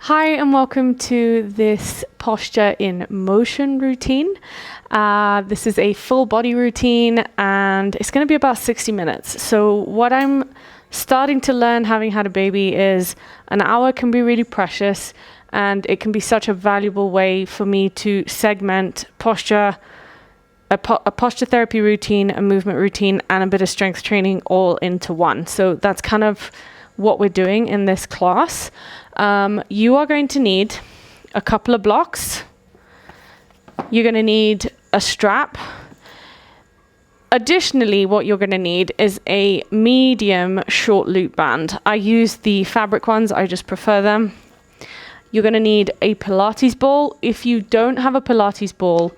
Hi and welcome to this posture in motion routine. This is a full body routine and it's going to be about 60 minutes. So what I'm starting to learn having had a baby is an hour can be really precious, and it can be such a valuable way for me to segment posture, a posture therapy routine, a movement routine, and a bit of strength training all into one. So that's kind of what we're doing in this class. You are going to need a couple of blocks. You're going to need a strap. Additionally, what you're going to need is a medium short loop band. I use the fabric ones, I just prefer them. You're going to need a Pilates ball. If you don't have a Pilates ball,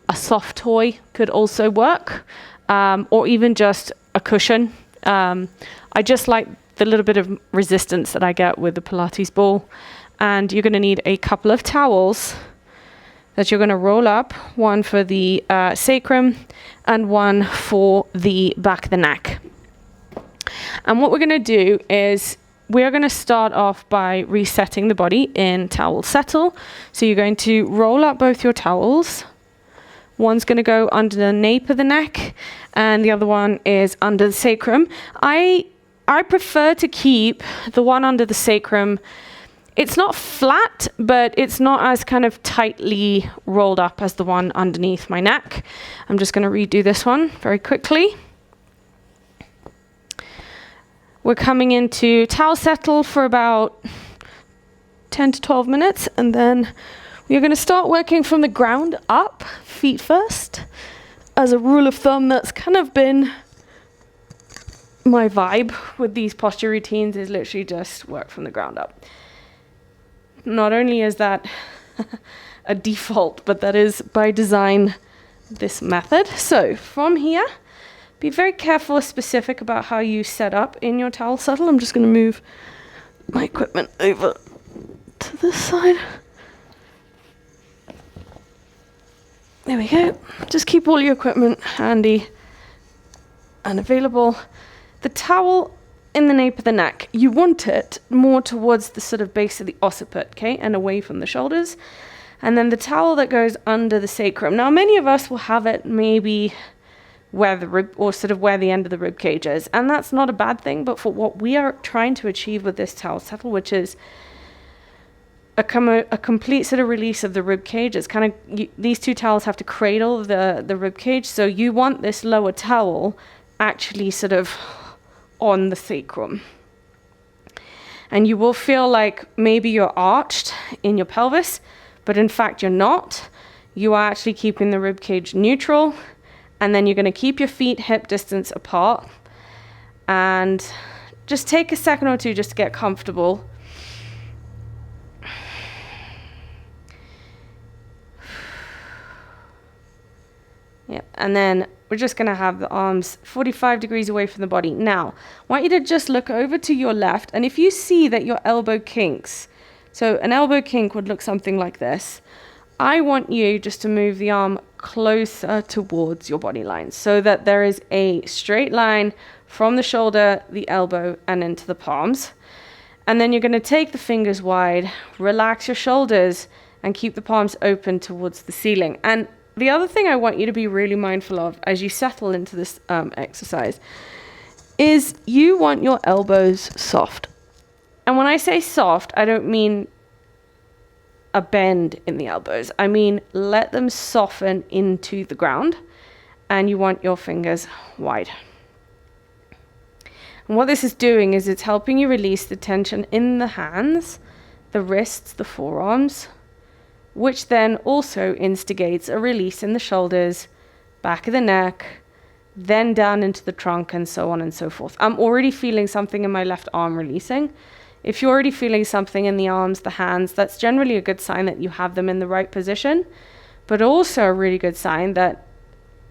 a soft toy could also work, or even just a cushion. I just like the little bit of resistance that I get with the Pilates ball. And you're going to need a couple of towels that you're going to roll up, one for the sacrum and one for the back of the neck. And what we're going to do is we're going to start off by resetting the body in towel settle. So you're going to roll up both your towels. One's going to go under the nape of the neck and the other one is under the sacrum. I prefer to keep the one under the sacrum. It's not flat, but it's not as kind of tightly rolled up as the one underneath my neck. I'm just going to redo this one very quickly. We're coming into towel settle for about 10 to 12 minutes, and then we're going to start working from the ground up, feet first. As a rule of thumb, that's kind of been my vibe with these posture routines, is literally just work from the ground up. Not only is that a default, but that is by design this method. So from here, be very careful and specific about how you set up in your towel settle. I'm just going to move my equipment over to this side. There we go. Just keep all your equipment handy and available. The towel in the nape of the neck, you want it more towards the sort of base of the occiput, okay, and away from the shoulders. And then the towel that goes under the sacrum. Now, many of us will have it maybe where the rib, or sort of where the end of the rib cage is, and that's not a bad thing. But for what we are trying to achieve with this towel settle, which is a complete sort of release of the rib cage, it's kind of these two towels have to cradle the rib cage. So you want this lower towel actually sort of on the sacrum, and you will feel like maybe you're arched in your pelvis, but in fact you're not. You are actually keeping the rib cage neutral, and then you're going to keep your feet hip distance apart, and just take a second or two just to get comfortable. Yep, and then we're just going to have the arms 45 degrees away from the body. Now, I want you to just look over to your left, and if you see that your elbow kinks, so an elbow kink would look something like this, I want you just to move the arm closer towards your body line so that there is a straight line from the shoulder, the elbow, and into the palms. And then you're going to take the fingers wide, relax your shoulders, and keep the palms open towards the ceiling. And the other thing I want you to be really mindful of as you settle into this exercise is you want your elbows soft. And when I say soft, I don't mean a bend in the elbows. I mean, let them soften into the ground, and you want your fingers wide. And what this is doing is it's helping you release the tension in the hands, the wrists, the forearms, which then also instigates a release in the shoulders, back of the neck, then down into the trunk, and so on and so forth. I'm already feeling something in my left arm releasing. If you're already feeling something in the arms, the hands, that's generally a good sign that you have them in the right position, but also a really good sign that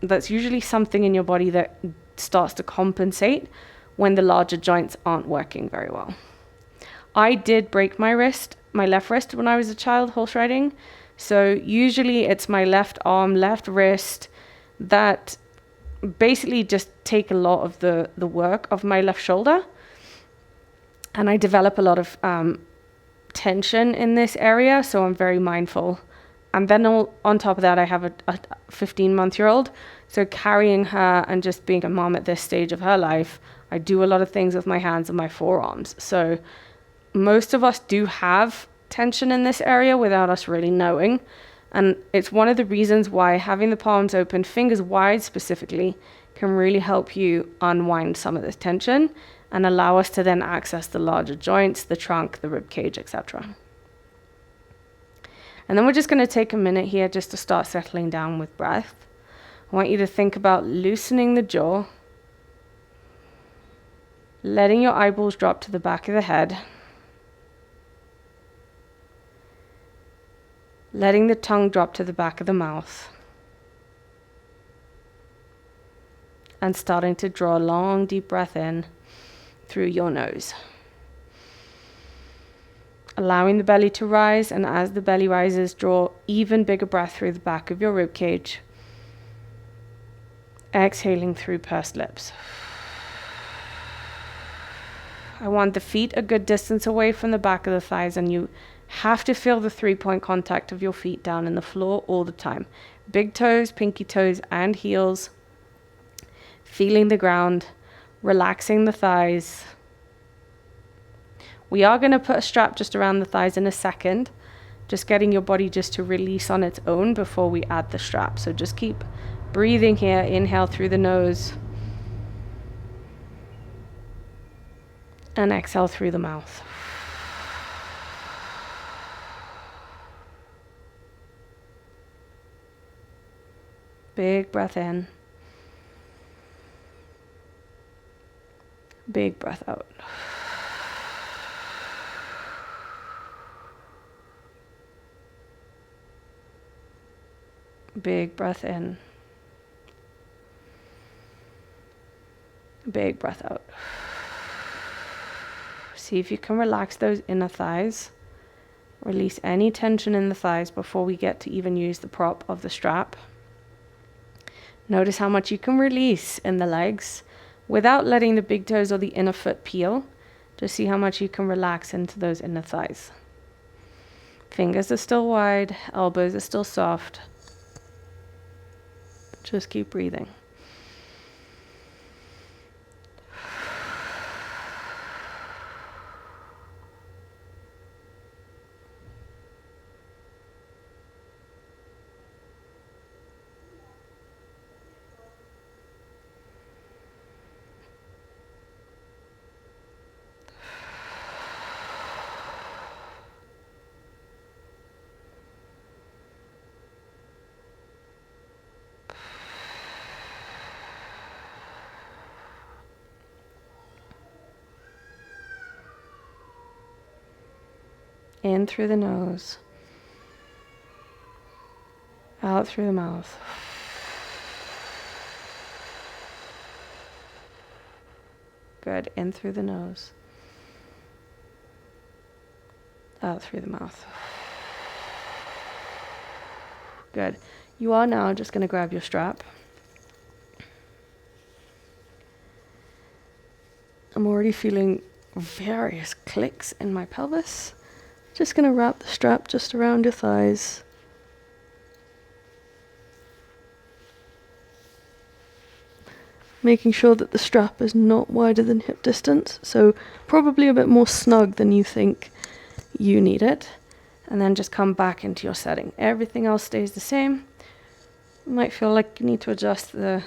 that's usually something in your body that starts to compensate when the larger joints aren't working very well. I did break my left wrist when I was a child horse riding. So usually it's my left arm, left wrist that basically just take a lot of the work of my left shoulder. And I develop a lot of tension in this area, so I'm very mindful. And then on top of that, I have a 15-month-old, so carrying her and just being a mom at this stage of her life, I do a lot of things with my hands and my forearms. So most of us do have tension in this area without us really knowing. And it's one of the reasons why having the palms open, fingers wide specifically, can really help you unwind some of this tension and allow us to then access the larger joints, the trunk, the rib cage, etc. And then we're just going to take a minute here just to start settling down with breath. I want you to think about loosening the jaw, letting your eyeballs drop to the back of the head, letting the tongue drop to the back of the mouth, and starting to draw a long, deep breath in through your nose. Allowing the belly to rise, and as the belly rises, draw even bigger breath through the back of your rib cage. Exhaling through pursed lips. I want the feet a good distance away from the back of the thighs, and you have to feel the 3-point contact of your feet down in the floor all the time. Big toes, pinky toes, and heels. Feeling the ground, relaxing the thighs. We are going to put a strap just around the thighs in a second, just getting your body just to release on its own before we add the strap. So just keep breathing here. Inhale through the nose and exhale through the mouth. Big breath in. Big breath out. Big breath in. Big breath out. See if you can relax those inner thighs. Release any tension in the thighs before we get to even use the prop of the strap. Notice how much you can release in the legs without letting the big toes or the inner foot peel. Just see how much you can relax into those inner thighs. Fingers are still wide, elbows are still soft. Just keep breathing. In through the nose, out through the mouth. Good. In through the nose, out through the mouth. Good. You are now just going to grab your strap. I'm already feeling various clicks in my pelvis. Just going to wrap the strap just around your thighs. Making sure that the strap is not wider than hip distance, so probably a bit more snug than you think you need it. And then just come back into your setting. Everything else stays the same. You might feel like you need to adjust the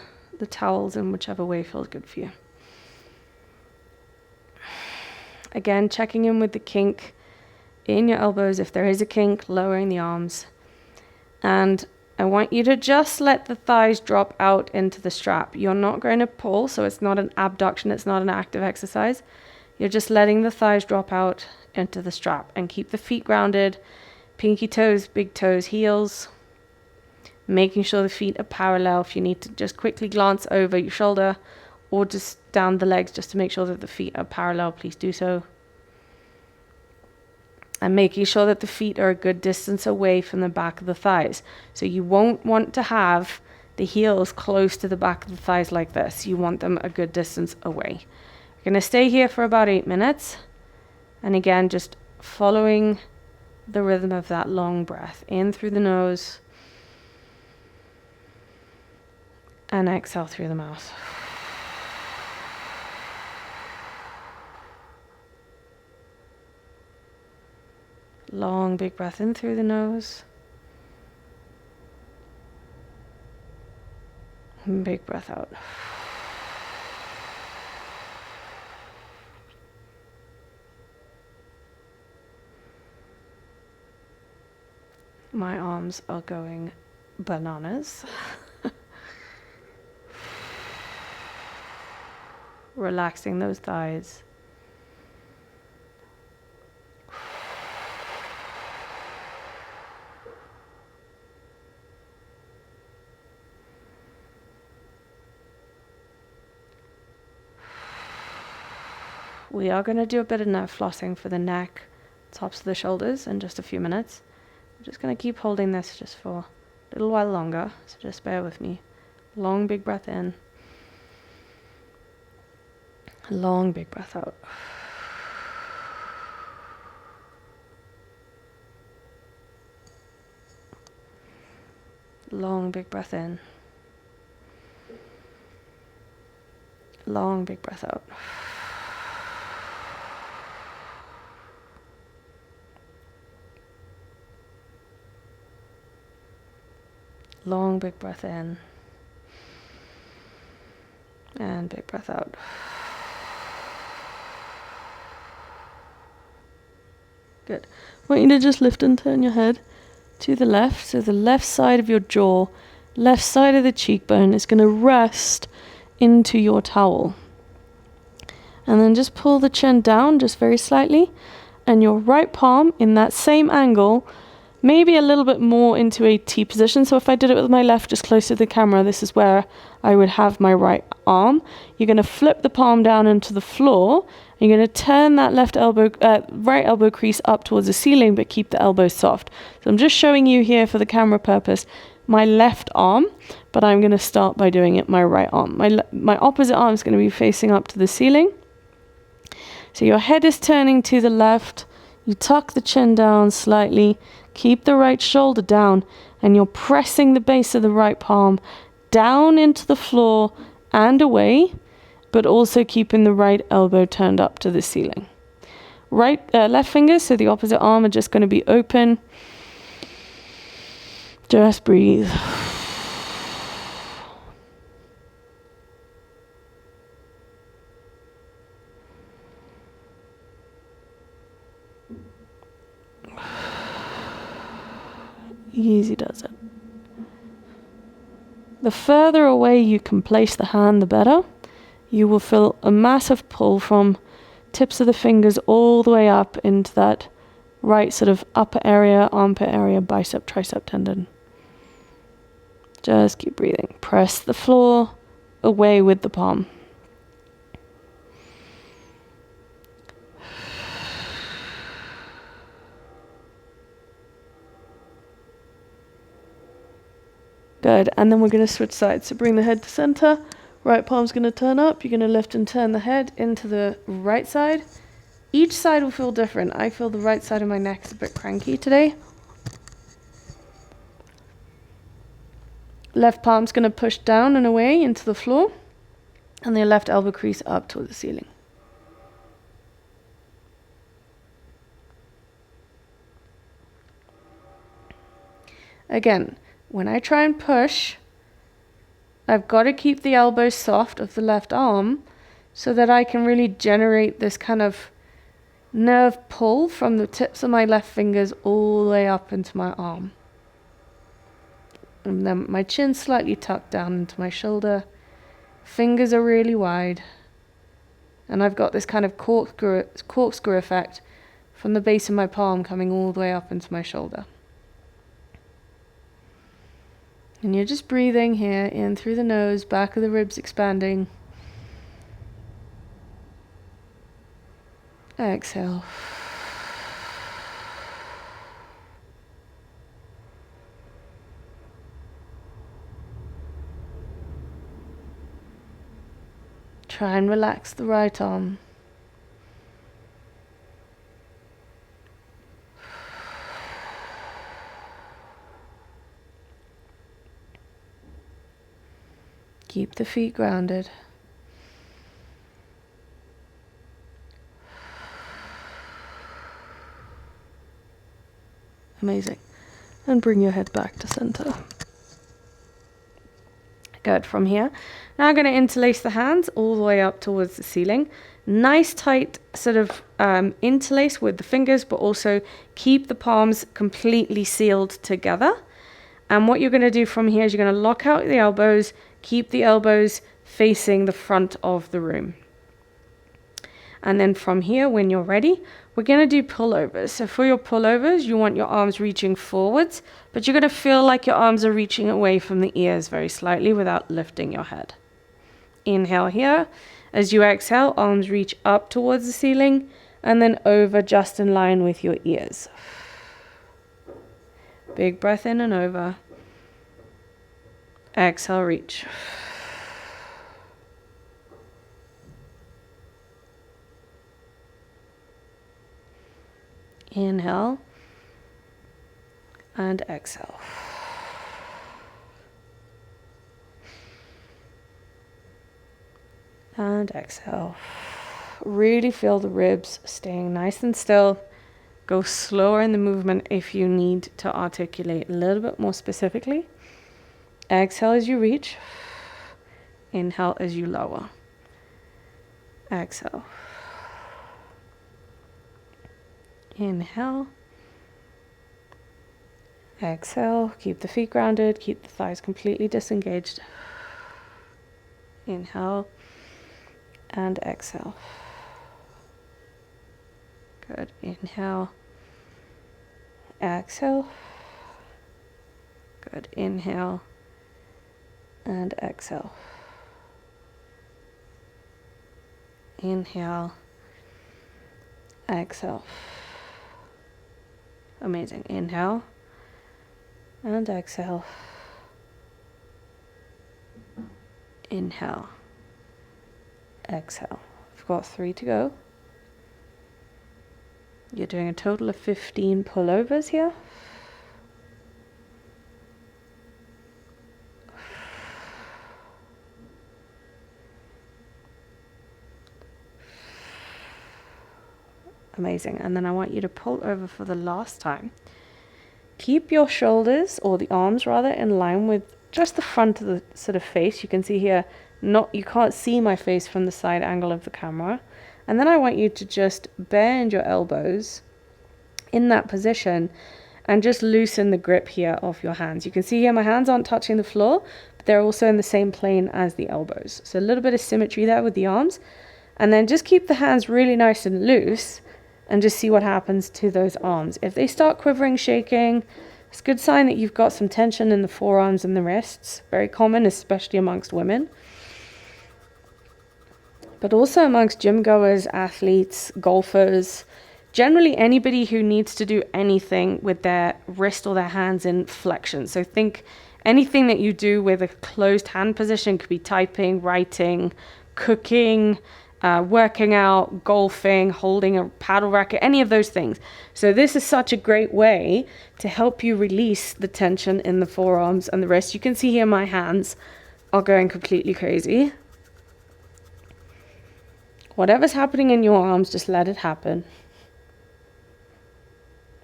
towels in whichever way feels good for you. Again, checking in with the kink in your elbows. If there is a kink, lowering the arms. And I want you to just let the thighs drop out into the strap. You're not going to pull, so it's not an abduction, it's not an active exercise. You're just letting the thighs drop out into the strap, and keep the feet grounded, pinky toes, big toes, heels. Making sure the feet are parallel. If you need to just quickly glance over your shoulder or just down the legs just to make sure that the feet are parallel, please do so. And making sure that the feet are a good distance away from the back of the thighs. So you won't want to have the heels close to the back of the thighs like this. You want them a good distance away. You're going to stay here for about 8 minutes. And again, just following the rhythm of that long breath. In through the nose and exhale through the mouth. Long, big breath in through the nose. And big breath out. My arms are going bananas. Relaxing those thighs. We are going to do a bit of nerve flossing for the neck, tops of the shoulders in just a few minutes. I'm just going to keep holding this just for a little while longer, so just bear with me. Long, big breath in. Long, big breath out. Long, big breath in. Long, big breath out. Long, big breath in. And big breath out. Good. I want you to just lift and turn your head to the left. So the left side of your jaw, left side of the cheekbone is going to rest into your towel. And then just pull the chin down just very slightly. And your right palm in that same angle, maybe a little bit more into a T position. So if I did it with my left just close to the camera, this is where I would have my right arm. You're going to flip the palm down into the floor. You're going to turn that right elbow crease up towards the ceiling, but keep the elbow soft. So I'm just showing you here for the camera purpose my left arm, but I'm going to start by doing it my right arm. My opposite arm is going to be facing up to the ceiling. So your head is turning to the left. You tuck the chin down slightly. Keep the right shoulder down, and you're pressing the base of the right palm down into the floor and away, but also keeping the right elbow turned up to the ceiling. Left fingers, so the opposite arm, are just going to be open. Just breathe. Easy does it. The further away you can place the hand, the better. You will feel a massive pull from tips of the fingers all the way up into that right sort of upper area, armpit area, bicep, tricep tendon. Just keep breathing. Press the floor away with the palm. Good, and then we're going to switch sides. So bring the head to center. Right palm's going to turn up. You're going to lift and turn the head into the right side. Each side will feel different. I feel the right side of my neck is a bit cranky today. Left palm's going to push down and away into the floor. And the left elbow crease up toward the ceiling. Again, when I try and push, I've got to keep the elbow soft of the left arm so that I can really generate this kind of nerve pull from the tips of my left fingers all the way up into my arm. And then my chin slightly tucked down into my shoulder. Fingers are really wide. And I've got this kind of corkscrew effect from the base of my palm coming all the way up into my shoulder. And you're just breathing here, in through the nose, back of the ribs expanding. Exhale. Try and relax the right arm. Keep the feet grounded. Amazing. And bring your head back to center. Good. From here, now I'm going to interlace the hands all the way up towards the ceiling. Nice tight sort of interlace with the fingers, but also keep the palms completely sealed together. And what you're going to do from here is you're going to lock out the elbows, keep the elbows facing the front of the room. And then from here, when you're ready, we're going to do pullovers. So for your pullovers, you want your arms reaching forwards, but you're going to feel like your arms are reaching away from the ears very slightly without lifting your head. Inhale here. As you exhale, arms reach up towards the ceiling and then over just in line with your ears. Big breath in and over. Exhale, reach. Inhale and exhale. And exhale. Really feel the ribs staying nice and still. Go slower in the movement if you need to articulate a little bit more specifically. Exhale as you reach. Inhale as you lower. Exhale. Inhale. Exhale. Keep the feet grounded. Keep the thighs completely disengaged. Inhale. And exhale. Good. Inhale. Exhale. Good. Inhale. And exhale. Inhale. Exhale. Amazing. Inhale. And exhale. Inhale. Exhale. We've got 3 to go. You're doing a total of 15 pullovers here. Amazing. And then I want you to pull over for the last time. Keep your shoulders, or the arms rather, in line with just the front of the sort of face. You can see here, you can't see my face from the side angle of the camera. And then I want you to just bend your elbows in that position and just loosen the grip here of your hands. You can see here my hands aren't touching the floor, but they're also in the same plane as the elbows. So a little bit of symmetry there with the arms. And then just keep the hands really nice and loose and just see what happens to those arms. If they start quivering, shaking, it's a good sign that you've got some tension in the forearms and the wrists. Very common, especially amongst women. But also amongst gym goers, athletes, golfers, generally anybody who needs to do anything with their wrist or their hands in flexion. So think anything that you do with a closed hand position. Could be typing, writing, cooking, working out, golfing, holding a paddle racket, any of those things. So this is such a great way to help you release the tension in the forearms and the wrist. You can see here my hands are going completely crazy. Whatever's happening in your arms, just let it happen.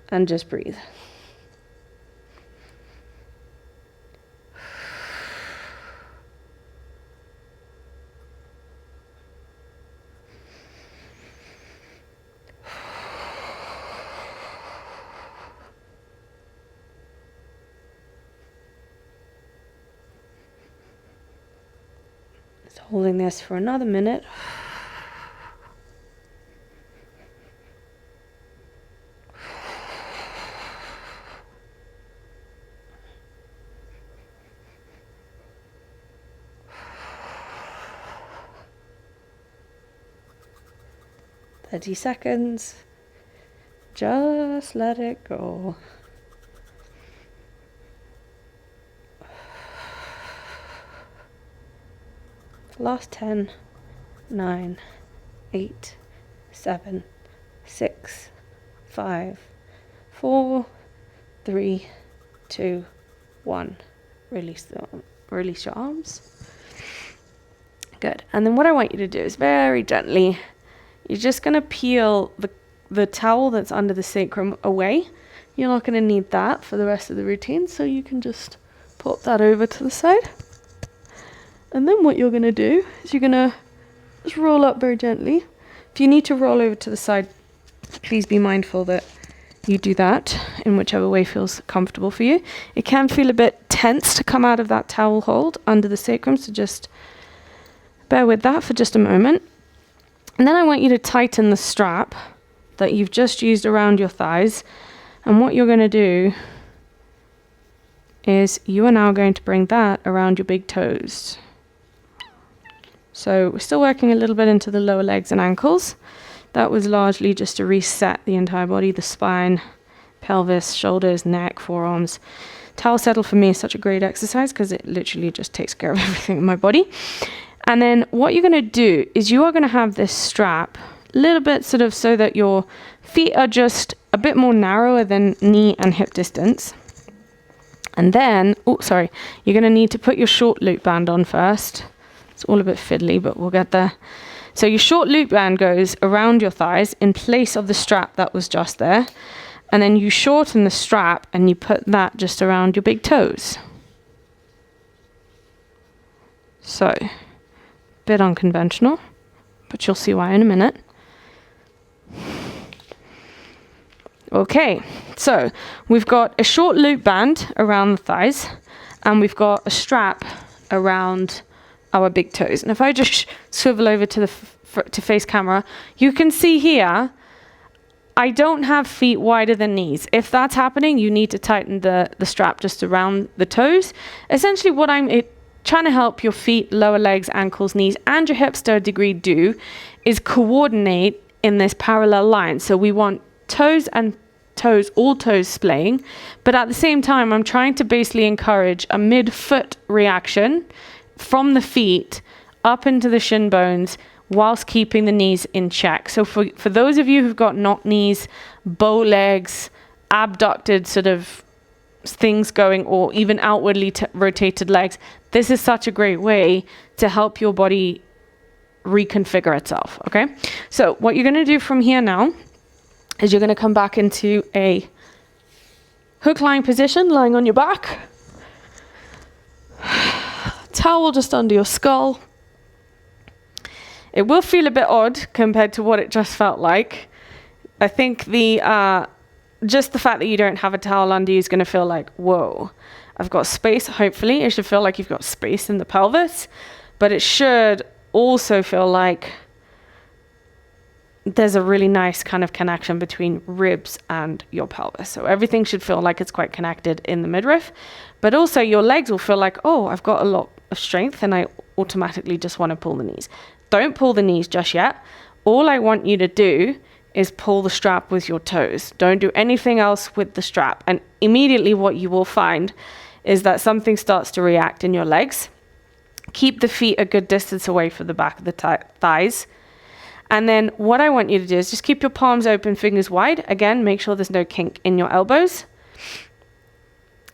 And just breathe. Just holding this for another minute. 30 seconds. Just let it go. Last 10, 9, 8, 7, 6, 5, 4, 3, 2, 1. Release your arms. Good. And then what I want you to do is very gently, you're just going to peel the towel that's under the sacrum away. You're not going to need that for the rest of the routine, so you can just pop that over to the side. And then what you're going to do is you're going to just roll up very gently. If you need to roll over to the side, please be mindful that you do that in whichever way feels comfortable for you. It can feel a bit tense to come out of that towel hold under the sacrum, so just bear with that for just a moment. And then I want you to tighten the strap that you've just used around your thighs. And what you're going to do is you are now going to bring that around your big toes. So we're still working a little bit into the lower legs and ankles. That was largely just to reset the entire body, the spine, pelvis, shoulders, neck, forearms. Towel settle for me is such a great exercise because it literally just takes care of everything in my body. And then what you're going to do is you are going to have this strap a little bit sort of so that your feet are just a bit more narrower than knee and hip distance. And then, you're going to need to put your short loop band on first. It's all a bit fiddly, but we'll get there. So your short loop band goes around your thighs in place of the strap that was just there. And then you shorten the strap and you put that just around your big toes. So, bit unconventional, but you'll see why in a minute. Okay, so we've got a short loop band around the thighs and we've got a strap around our big toes. And if I just swivel over to to face camera, you can see here, I don't have feet wider than knees. If that's happening, you need to tighten the strap just around the toes. Essentially what I'm trying to help your feet, lower legs, ankles, knees, and your hips to a degree do is coordinate in this parallel line. So we want toes and toes, all toes splaying, but at the same time, I'm trying to basically encourage a mid-foot reaction from the feet up into the shin bones whilst keeping the knees in check. So for those of you who've got knock knees, bow legs, abducted sort of things going, or even outwardly rotated legs, this is such a great way to help your body reconfigure itself, okay? So what you're gonna do from here now is you're gonna come back into a hook lying position, lying on your back. Towel just under your skull. It will feel a bit odd compared to what it just felt like. I think just the fact that you don't have a towel under you is going to feel like, whoa, I've got space. Hopefully, it should feel like you've got space in the pelvis, but it should also feel like there's a really nice kind of connection between ribs and your pelvis. So everything should feel like it's quite connected in the midriff, but also your legs will feel like, oh, I've got a lot of strength and I automatically just want to pull the knees. Don't pull the knees just yet. All I want you to do is pull the strap with your toes. Don't do anything else with the strap. And immediately what you will find is that something starts to react in your legs. Keep the feet a good distance away from the back of the thighs. And then what I want you to do is just keep your palms open, fingers wide. Again, make sure there's no kink in your elbows.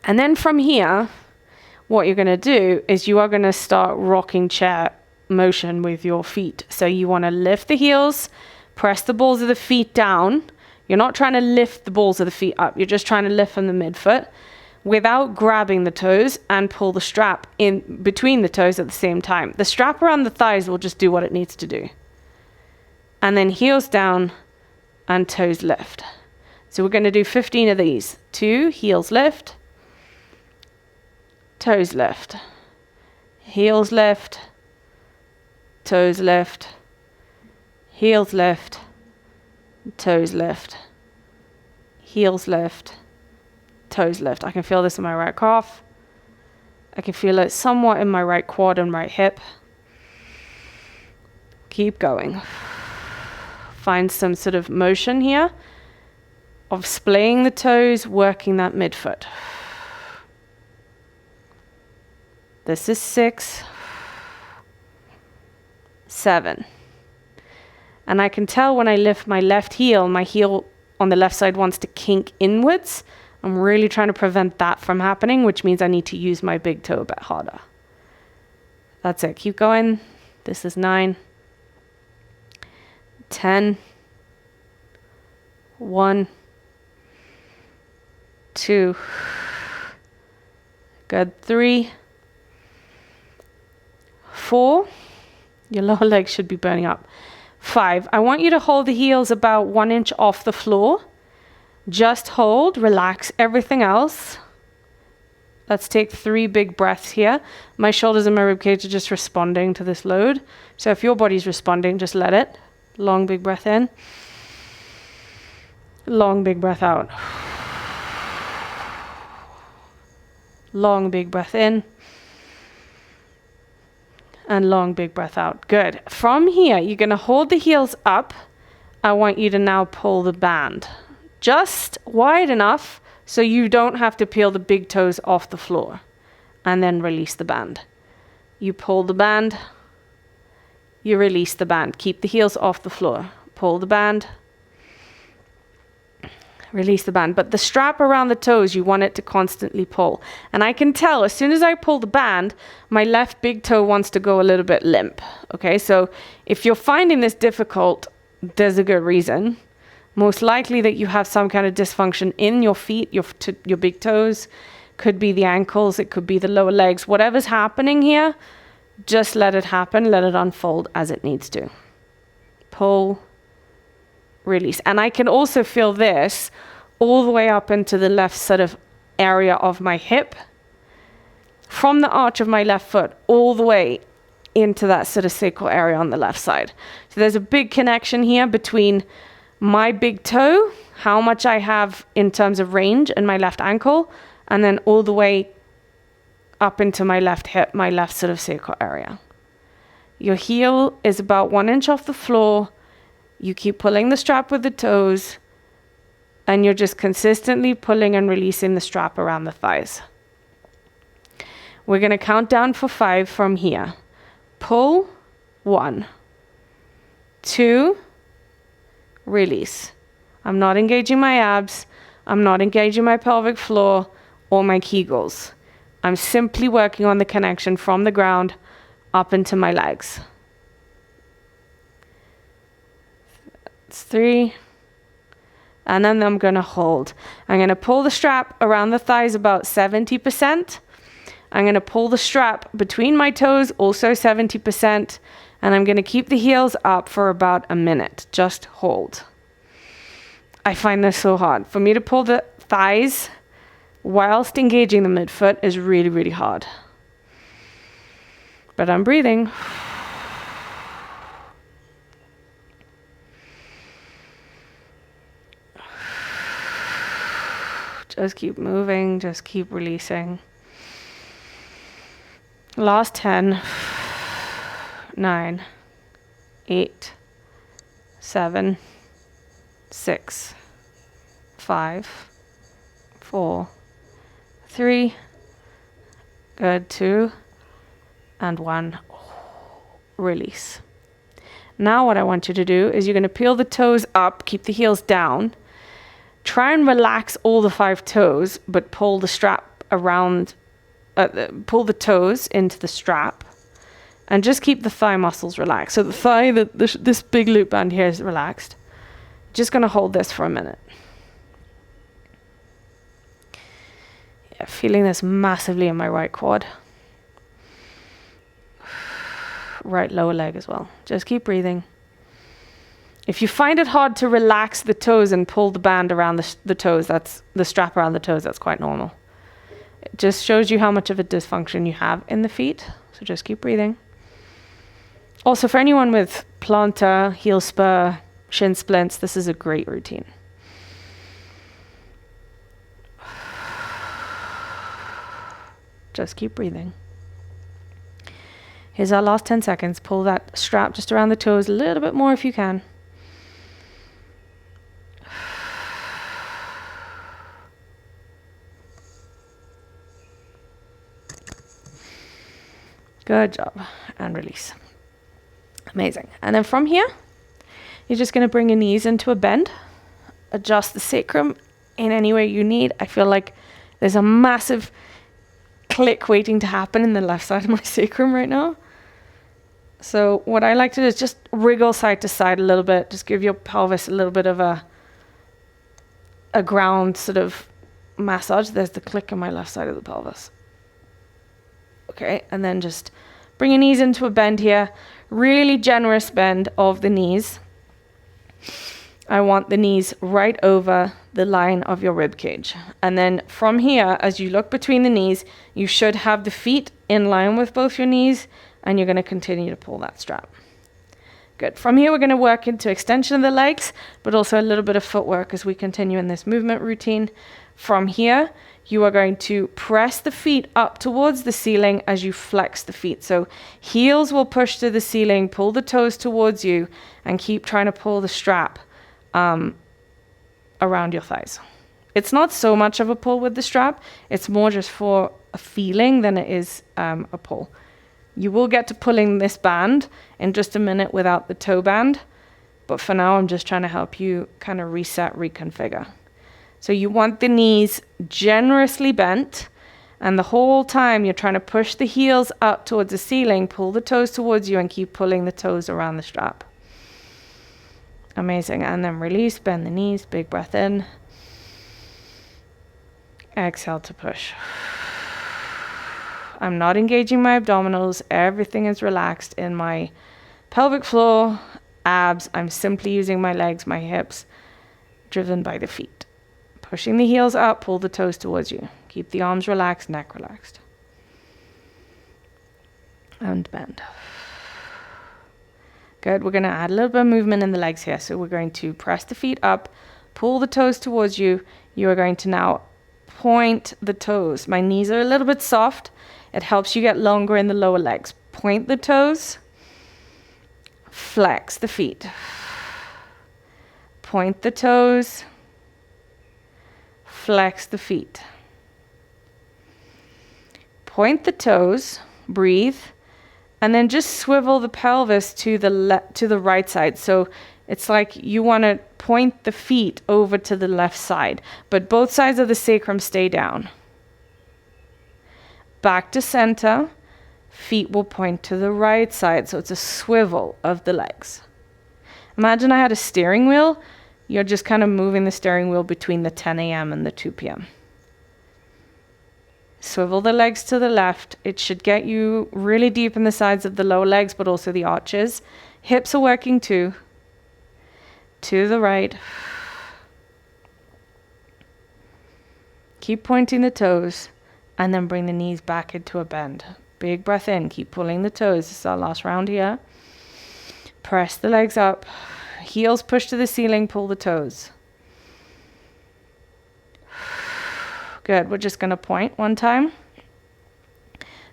And then from here, what you're going to do is you are going to start rocking chair motion with your feet. So you want to lift the heels, press the balls of the feet down. You're not trying to lift the balls of the feet up. You're just trying to lift from the midfoot without grabbing the toes, and pull the strap in between the toes at the same time. The strap around the thighs will just do what it needs to do. And then heels down and toes lift. So we're going to do 15 of these. 2, heels lift, toes lift, heels lift, toes lift, heels lift, toes lift, heels lift, toes lift. I can feel this in my right calf. I can feel it somewhat in my right quad and right hip. Keep going. Find some sort of motion here of splaying the toes, working that midfoot. This is 6, 7. And I can tell when I lift my left heel, my heel on the left side wants to kink inwards. I'm really trying to prevent that from happening, which means I need to use my big toe a bit harder. That's it. Keep going. This is 9, 10, 1, 2, good, 3, 4. Your lower legs should be burning up. 5. I want you to hold the heels about 1 inch off the floor. Just hold, relax everything else. Let's take 3 big breaths here. My shoulders and my ribcage are just responding to this load. So if your body's responding, just let it. Long, big breath in. Long, big breath out. Long, big breath in. And long, big breath out. Good. From here, you're going to hold the heels up. I want you to now pull the band. Just wide enough so you don't have to peel the big toes off the floor. And then release the band. You pull the band. You release the band. Keep the heels off the floor. Pull the band. Release the band. But the strap around the toes, you want it to constantly pull. And I can tell as soon as I pull the band, my left big toe wants to go a little bit limp. Okay, so if you're finding this difficult, there's a good reason. Most likely that you have some kind of dysfunction in your feet, your big toes. Could be the ankles, it could be the lower legs. Whatever's happening here, just let it happen. Let it unfold as it needs to. Pull. Release. And I can also feel this all the way up into the left sort of area of my hip, from the arch of my left foot all the way into that sort of sacral area on the left side. So there's a big connection here between my big toe, how much I have in terms of range, and my left ankle, and then all the way up into my left hip, my left sort of sacral area. Your heel is about 1 inch off the floor. You keep pulling the strap with the toes, and you're just consistently pulling and releasing the strap around the thighs. We're going to count down for 5 from here. Pull, 1, 2, release. I'm not engaging my abs. I'm not engaging my pelvic floor or my Kegels. I'm simply working on the connection from the ground up into my legs. It's 3. And then I'm going to hold. I'm going to pull the strap around the thighs about 70%. I'm going to pull the strap between my toes also 70%. And I'm going to keep the heels up for about a minute. Just hold. I find this so hard. For me to pull the thighs whilst engaging the midfoot is really, really hard. But I'm breathing. Just keep moving, just keep releasing. Last 10, 9, 8, 7, 6, 5, 4, 3, good, 2, and 1. Release. Now what I want you to do is you're going to peel the toes up, keep the heels down. Try and relax all the 5 toes, but pull the strap around, pull the toes into the strap, and just keep the thigh muscles relaxed. So the thigh, this big loop band here is relaxed. Just going to hold this for a minute. Yeah, feeling this massively in my right quad. Right lower leg as well. Just keep breathing. If you find it hard to relax the toes and pull the band around the toes, that's the strap around the toes, that's quite normal. It just shows you how much of a dysfunction you have in the feet. So just keep breathing. Also, for anyone with plantar, heel spur, shin splints, this is a great routine. Just keep breathing. Here's our last 10 seconds. Pull that strap just around the toes a little bit more if you can. Good job. And release. Amazing. And then from here, you're just going to bring your knees into a bend. Adjust the sacrum in any way you need. I feel like there's a massive click waiting to happen in the left side of my sacrum right now. So what I like to do is just wriggle side to side a little bit. Just give your pelvis a little bit of a ground sort of massage. There's the click on my left side of the pelvis. Okay, and then just bring your knees into a bend here. Really generous bend of the knees. I want the knees right over the line of your rib cage. And then from here, as you look between the knees, you should have the feet in line with both your knees, and you're going to continue to pull that strap. Good. From here, we're going to work into extension of the legs, but also a little bit of footwork as we continue in this movement routine. From here, you are going to press the feet up towards the ceiling as you flex the feet. So heels will push to the ceiling, pull the toes towards you, and keep trying to pull the strap around your thighs. It's not so much of a pull with the strap. It's more just for a feeling than it is a pull. You will get to pulling this band in just a minute without the toe band. But for now, I'm just trying to help you kind of reset, reconfigure. So you want the knees generously bent, and the whole time you're trying to push the heels up towards the ceiling, pull the toes towards you, and keep pulling the toes around the strap. Amazing. And then release, bend the knees, big breath in. Exhale to push. I'm not engaging my abdominals. Everything is relaxed in my pelvic floor, abs. I'm simply using my legs, my hips, driven by the feet. Pushing the heels up, pull the toes towards you. Keep the arms relaxed, neck relaxed. And bend. Good. We're going to add a little bit of movement in the legs here. So we're going to press the feet up, pull the toes towards you. You are going to now point the toes. My knees are a little bit soft. It helps you get longer in the lower legs. Point the toes. Flex the feet. Point the toes. Flex the feet. Point the toes, breathe, and then just swivel the pelvis to the right side. So it's like you want to point the feet over to the left side, but both sides of the sacrum stay down. Back to center, feet will point to the right side, so it's a swivel of the legs. Imagine I had a steering wheel. You're just kind of moving the steering wheel between the 10 a.m. and the 2 p.m. Swivel the legs to the left. It should get you really deep in the sides of the lower legs, but also the arches. Hips are working too. To the right. Keep pointing the toes, and then bring the knees back into a bend. Big breath in. Keep pulling the toes. This is our last round here. Press the legs up. Heels push to the ceiling, pull the toes. Good. We're just going to point one time.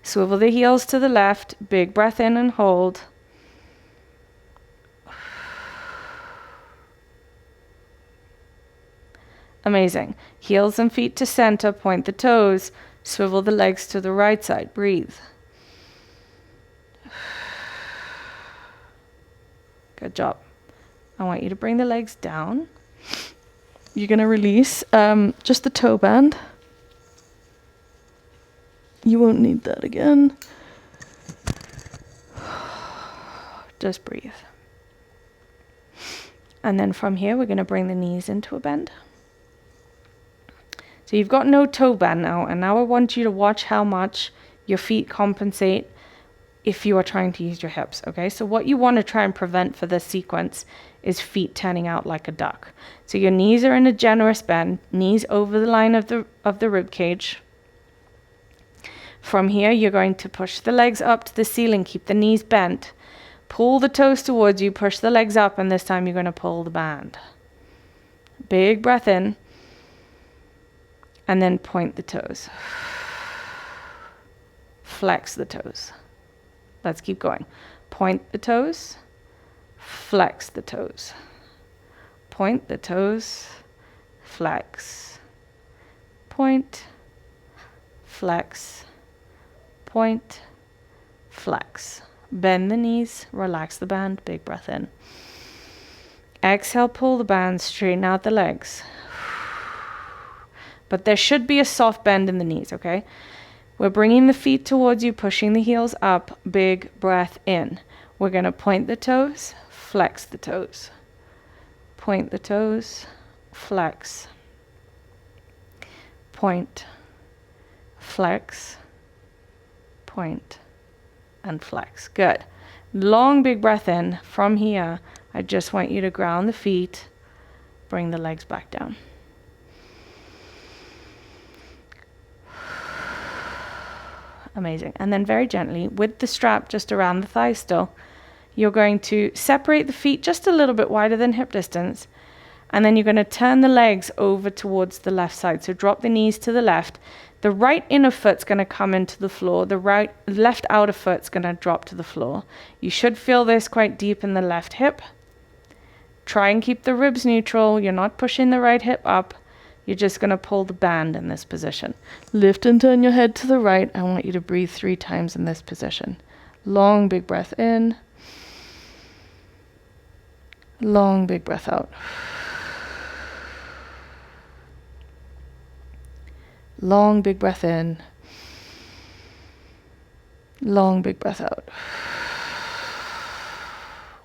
Swivel the heels to the left. Big breath in and hold. Amazing. Heels and feet to center. Point the toes. Swivel the legs to the right side. Breathe. Good job. I want you to bring the legs down. You're going to release just the toe band. You won't need that again. Just breathe. And then from here, we're going to bring the knees into a bend. So you've got no toe band now, and now I want you to watch how much your feet compensate if you are trying to use your hips, okay? So what you want to try and prevent for this sequence is feet turning out like a duck. So your knees are in a generous bend, knees over the line of the rib cage. From here, you're going to push the legs up to the ceiling, keep the knees bent. Pull the toes towards you, push the legs up, and this time you're going to pull the band. Big breath in, and then point the toes. Flex the toes. Let's keep going. Point the toes, flex the toes. Point the toes, flex. Point, flex, point, flex. Bend the knees, relax the band, big breath in. Exhale, pull the band, straighten out the legs. But there should be a soft bend in the knees, okay? We're bringing the feet towards you, pushing the heels up, big breath in. We're going to point the toes, flex the toes. Point the toes, flex. Point, flex, point, and flex. Good. Long, big breath in. From here, I just want you to ground the feet, bring the legs back down. Amazing. And then very gently, with the strap just around the thigh still, you're going to separate the feet just a little bit wider than hip distance. And then you're going to turn the legs over towards the left side. So drop the knees to the left. The right inner foot's going to come into the floor. The left outer foot's going to drop to the floor. You should feel this quite deep in the left hip. Try and keep the ribs neutral. You're not pushing the right hip up. You're just going to pull the band in this position. Lift and turn your head to the right. I want you to breathe 3 times in this position. Long, big breath in. Long, big breath out. Long, big breath in. Long, big breath out.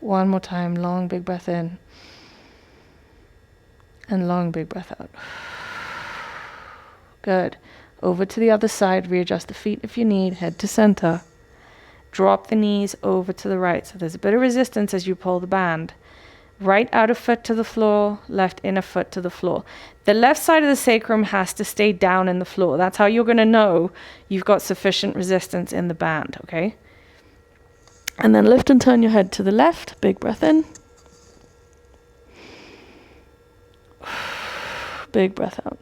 One more time. Long, big breath in. And long, big breath out. Good. Over to the other side. Readjust the feet if you need. Head to center. Drop the knees over to the right. So there's a bit of resistance as you pull the band. Right outer foot to the floor, left inner foot to the floor. The left side of the sacrum has to stay down in the floor. That's how you're going to know you've got sufficient resistance in the band, okay? And then lift and turn your head to the left. Big breath in. Big breath out.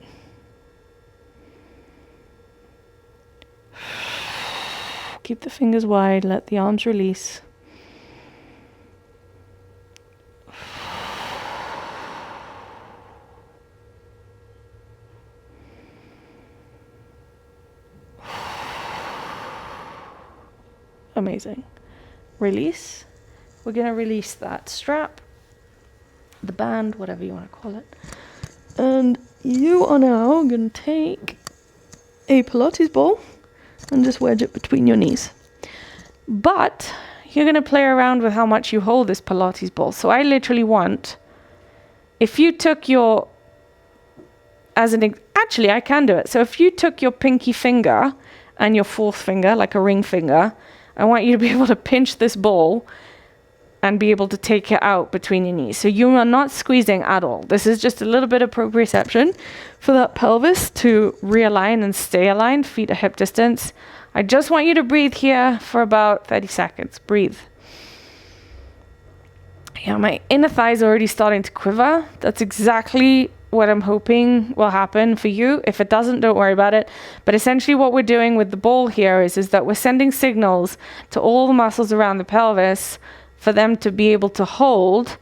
Keep the fingers wide. Let the arms release. Amazing. Release. We're going to release that strap, the band, whatever you want to call it. And you are now going to take a Pilates ball and just wedge it between your knees. But you're going to play around with how much you hold this Pilates ball. So I literally want, if you took your, actually I can do it. So if you took your pinky finger and your fourth finger, like a ring finger, I want you to be able to pinch this ball and be able to take it out between your knees. So you are not squeezing at all. This is just a little bit of proprioception for that pelvis to realign and stay aligned, feet at hip distance. I just want you to breathe here for about 30 seconds. Breathe. Yeah, my inner thigh is already starting to quiver. That's exactly what I'm hoping will happen for you. If it doesn't, don't worry about it. But essentially what we're doing with the ball here is that we're sending signals to all the muscles around the pelvis for them to be able to hold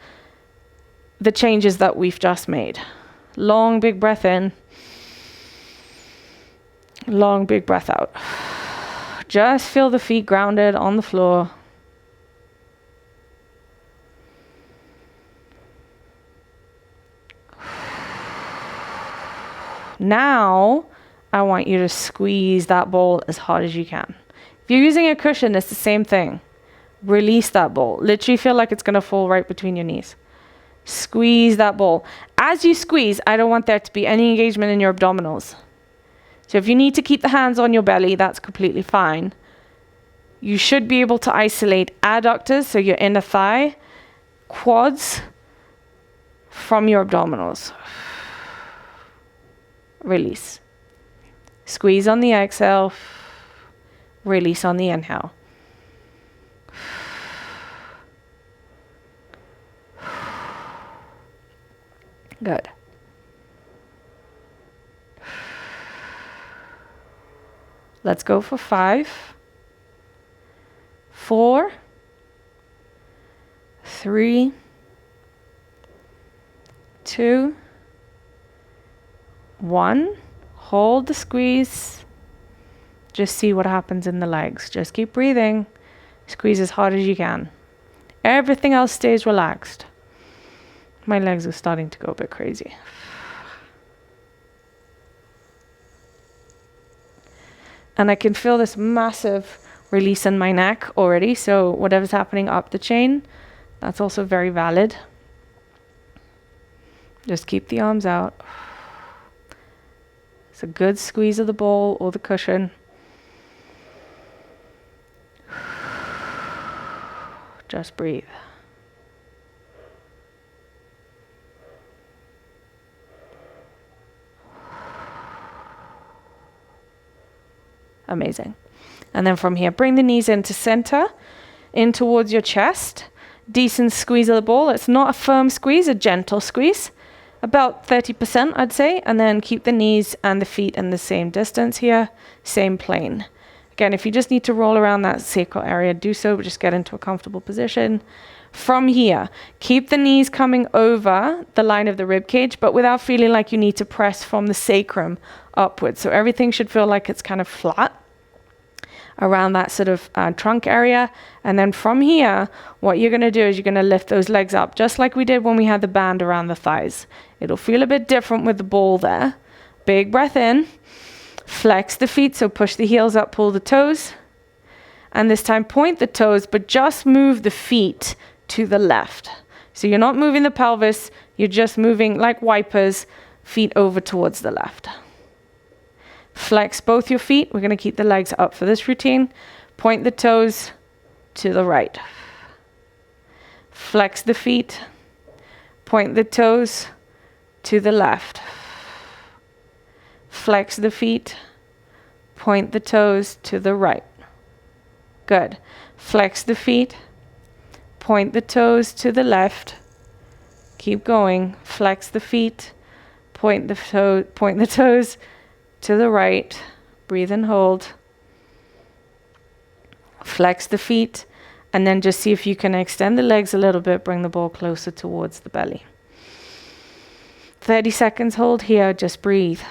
the changes that we've just made. Long, big breath in. Long, big breath out. Just feel the feet grounded on the floor. Now, I want you to squeeze that ball as hard as you can. If you're using a cushion, it's the same thing. Release that ball. Literally feel like it's going to fall right between your knees. Squeeze that ball. As you squeeze, I don't want there to be any engagement in your abdominals. So if you need to keep the hands on your belly, that's completely fine. You should be able to isolate adductors, so your inner thigh, quads, from your abdominals. Release. Squeeze on the exhale. Release on the inhale. Good. Let's go for 5, 4, 3, 2, 1. Hold the squeeze. Just see what happens in the legs. Just keep breathing. Squeeze as hard as you can. Everything else stays relaxed. My legs are starting to go a bit crazy. And I can feel this massive releasing my neck already. So whatever's happening up the chain, that's also very valid. Just keep the arms out. It's a good squeeze of the ball or the cushion. Just breathe. Amazing. And then from here, bring the knees into center, in towards your chest. Decent squeeze of the ball. It's not a firm squeeze, a gentle squeeze. About 30%, I'd say. And then keep the knees and the feet in the same distance here, same plane. Again, if you just need to roll around that sacral area, do so, but just get into a comfortable position. From here, keep the knees coming over the line of the rib cage, but without feeling like you need to press from the sacrum upwards. So everything should feel like it's kind of flat around that sort of trunk area. And then from here, what you're going to do is you're going to lift those legs up, just like we did when we had the band around the thighs. It'll feel a bit different with the ball there. Big breath in. Flex the feet, so push the heels up, pull the toes. And this time point the toes, but just move the feet to the left. So you're not moving the pelvis, you're just moving like wipers, feet over towards the left. Flex both your feet. We're going to keep the legs up for this routine. Point the toes to the right. Flex the feet. Point the toes to the left. Flex the feet. Point the toes to the right. Good. Flex the feet. Point the toes to the left. Keep going. Flex the feet. Point the toes to the right. Breathe and hold. Flex the feet. And then just see if you can extend the legs a little bit. Bring the ball closer towards the belly. 30 seconds hold here. Just breathe.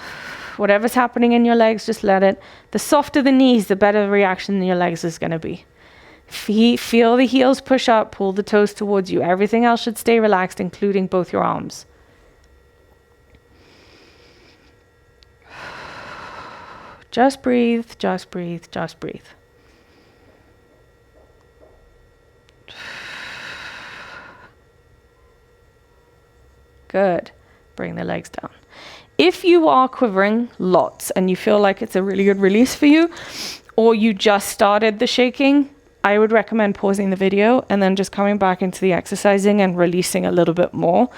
Whatever's happening in your legs, just let it. The softer the knees, the better the reaction in your legs is going to be. Feel the heels push up, pull the toes towards you. Everything else should stay relaxed, including both your arms. Just breathe, just breathe, just breathe. Good. Bring the legs down. If you are quivering lots and you feel like it's a really good release for you, or you just started the shaking, I would recommend pausing the video and then just coming back into the exercising and releasing a little bit more.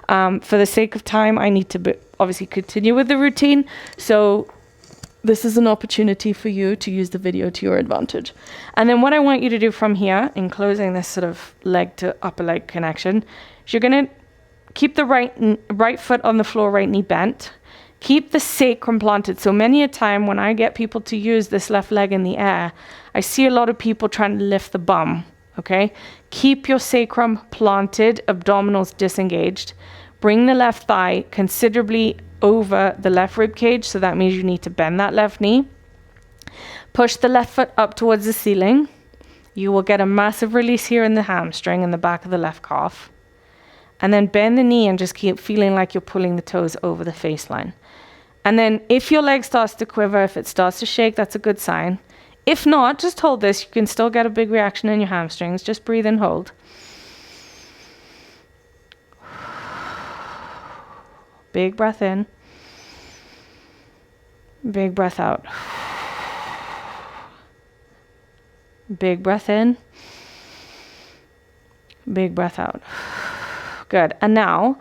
For the sake of time, I need to obviously continue with the routine. So this is an opportunity for you to use the video to your advantage. And then what I want you to do from here, in closing this sort of leg to upper leg connection, is you're going to keep the right foot on the floor, right knee bent. Keep the sacrum planted. So many a time when I get people to use this left leg in the air, I see a lot of people trying to lift the bum, okay? Keep your sacrum planted, abdominals disengaged. Bring the left thigh considerably over the left rib cage, so that means you need to bend that left knee. Push the left foot up towards the ceiling. You will get a massive release here in the hamstring in the back of the left calf. And then bend the knee and just keep feeling like you're pulling the toes over the face line. And then if your leg starts to quiver, if it starts to shake, that's a good sign. If not, just hold this. You can still get a big reaction in your hamstrings. Just breathe and hold. Big breath in. Big breath out. Big breath in. Big breath out. Good. And now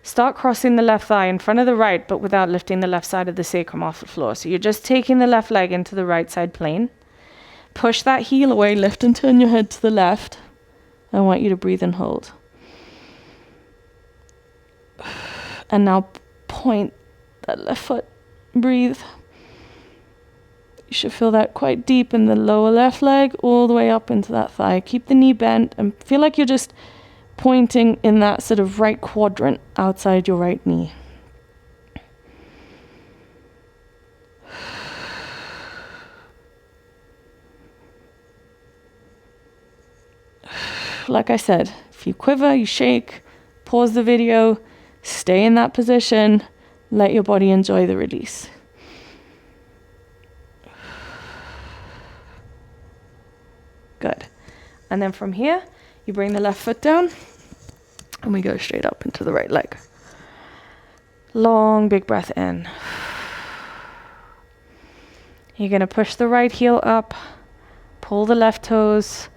start crossing the left thigh in front of the right, but without lifting the left side of the sacrum off the floor. So you're just taking the left leg into the right side plane. Push that heel away, lift and turn your head to the left. I want you to breathe and hold. And now point that left foot. Breathe. You should feel that quite deep in the lower left leg, all the way up into that thigh. Keep the knee bent and feel like you're just pointing in that sort of right quadrant outside your right knee. Like I said, if you quiver, you shake, pause the video, stay in that position, let your body enjoy the release. Good. And then from here, you bring the left foot down and we go straight up into the right leg. Long, big breath in. You're going to push the right heel up, pull the left toes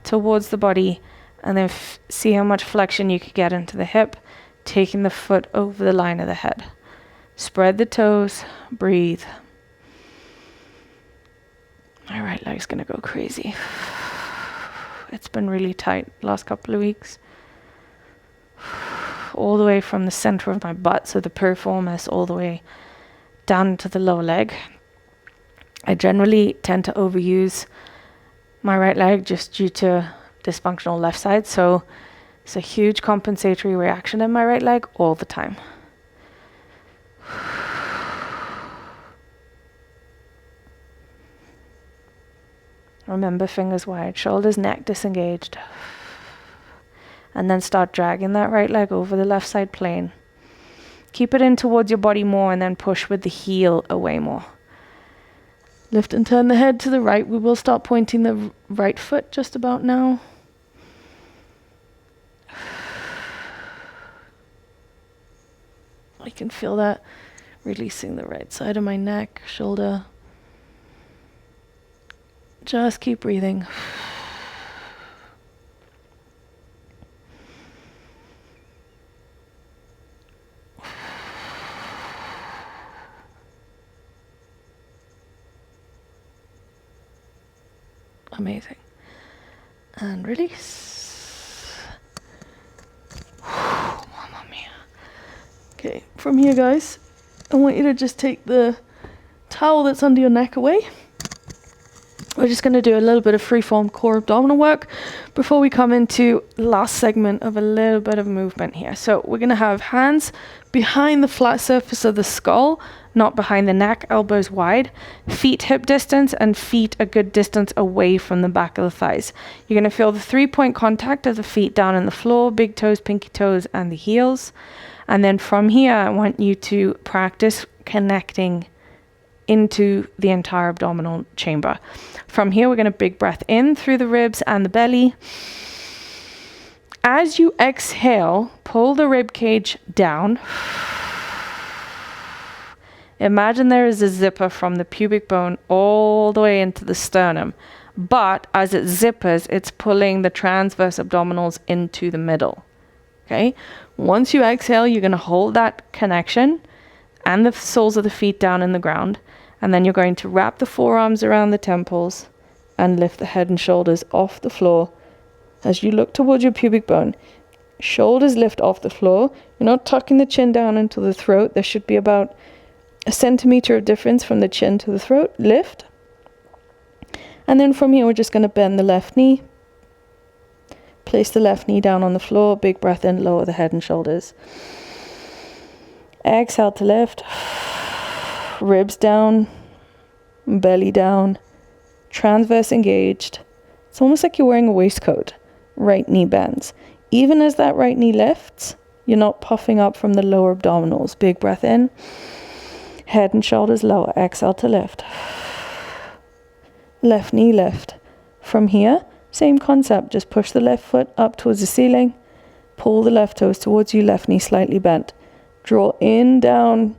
towards the body, and then see how much flexion you can get into the hip, taking the foot over the line of the head. Spread the toes, breathe. My right leg's going to go crazy. It's been really tight last couple of weeks. All the way from the center of my butt, so the piriformis, all the way down to the lower leg. I generally tend to overuse my right leg just due to dysfunctional left side, so it's a huge compensatory reaction in my right leg all the time. Remember, fingers wide, shoulders, neck disengaged. And then start dragging that right leg over the left side plane. Keep it in towards your body more and then push with the heel away more. Lift and turn the head to the right. We will start pointing the right foot just about now. I can feel that releasing the right side of my neck, shoulder. Just keep breathing. Amazing. And release. Mamma mia. Okay, from here, guys, I want you to just take the towel that's under your neck away. We're just going to do a little bit of freeform core abdominal work before we come into the last segment of a little bit of movement here. So we're going to have hands behind the flat surface of the skull, not behind the neck, elbows wide, feet hip distance, and feet a good distance away from the back of the thighs. You're going to feel the 3-point contact of the feet down on the floor, big toes, pinky toes, and the heels. And then from here, I want you to practice connecting into the entire abdominal chamber. From here, we're going to big breath in through the ribs and the belly. As you exhale, pull the rib cage down. Imagine there is a zipper from the pubic bone all the way into the sternum. But as it zippers, it's pulling the transverse abdominals into the middle. Okay? Once you exhale, you're going to hold that connection and the soles of the feet down in the ground. And then you're going to wrap the forearms around the temples and lift the head and shoulders off the floor as you look towards your pubic bone. Shoulders lift off the floor. You're not tucking the chin down into the throat. There should be about a centimeter of difference from the chin to the throat. Lift. And then from here, we're just going to bend the left knee. Place the left knee down on the floor. Big breath in, lower the head and shoulders. Exhale to lift. Ribs down, belly down, transverse engaged. It's almost like you're wearing a waistcoat. Right knee bends. Even as that right knee lifts, you're not puffing up from the lower abdominals. Big breath in, head and shoulders lower. Exhale to lift. Left knee lift. From here, same concept. Just push the left foot up towards the ceiling. Pull the left toes towards you, left knee slightly bent. Draw in, down,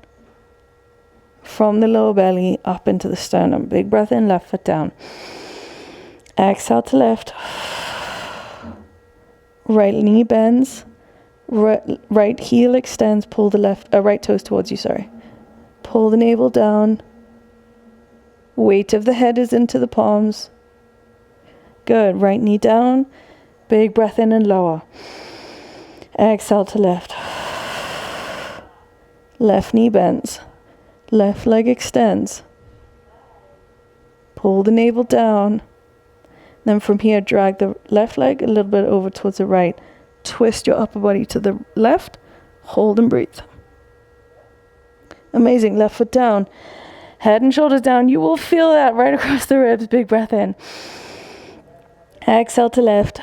from the lower belly up into the sternum. Big breath in, left foot down. Exhale to lift. Right knee bends. Right heel extends. Pull the right toes towards you, sorry. Pull the navel down. Weight of the head is into the palms. Good. Right knee down. Big breath in and lower. Exhale to lift. Left knee bends. Left leg extends. Pull the navel down. Then from here, drag the left leg a little bit over towards the right. Twist your upper body to the left. Hold and breathe. Amazing. Left foot down. Head and shoulders down. You will feel that right across the ribs. Big breath in. Exhale to lift.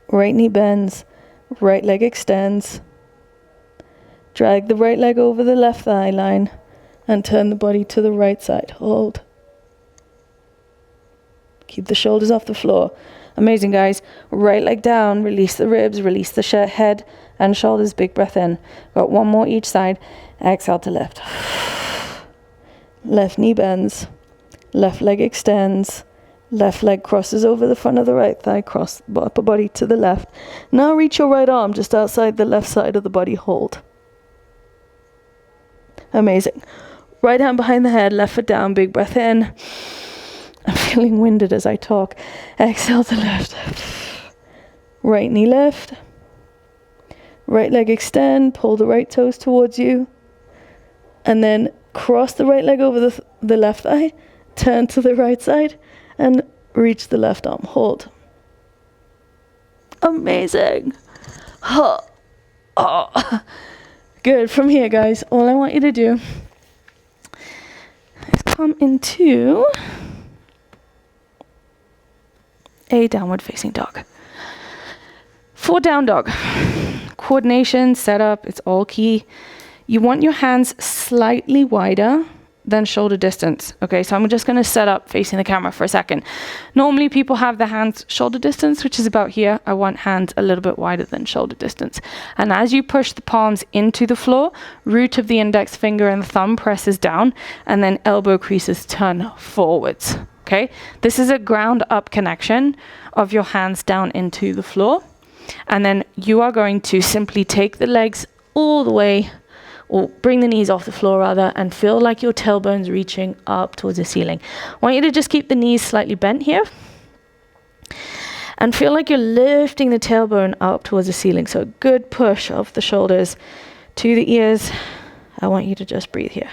Right knee bends. Right leg extends. Drag the right leg over the left thigh line and turn the body to the right side. Hold. Keep the shoulders off the floor. Amazing, guys. Right leg down, release the ribs, release the head and shoulders. Big breath in. Got one more each side. Exhale to lift. Left knee bends. Left leg extends. Left leg crosses over the front of the right thigh. Cross the upper body to the left. Now reach your right arm just outside the left side of the body. Hold. Amazing. Right hand behind the head, left foot down. Big breath in. I'm feeling winded as I talk. Exhale to lift. Right knee lift. Right leg extend. Pull the right toes towards you. And then cross the right leg over the left thigh. Turn to the right side. And reach the left arm. Hold. Amazing. Oh. Oh. Good. From here, guys, all I want you to do is come into a downward facing dog. For down dog, coordination, setup, it's all key. You want your hands slightly wider than shoulder distance. Okay, so I'm just going to set up facing the camera for a second. Normally people have their hands shoulder distance, which is about here. I want hands a little bit wider than shoulder distance. And as you push the palms into the floor, root of the index finger and thumb presses down, and then elbow creases turn forwards. Okay, this is a ground up connection of your hands down into the floor. And then you are going to simply take the legs all the way, or bring the knees off the floor rather, and feel like your tailbone's reaching up towards the ceiling. I want you to just keep the knees slightly bent here. And feel like you're lifting the tailbone up towards the ceiling. So a good push of the shoulders to the ears. I want you to just breathe here.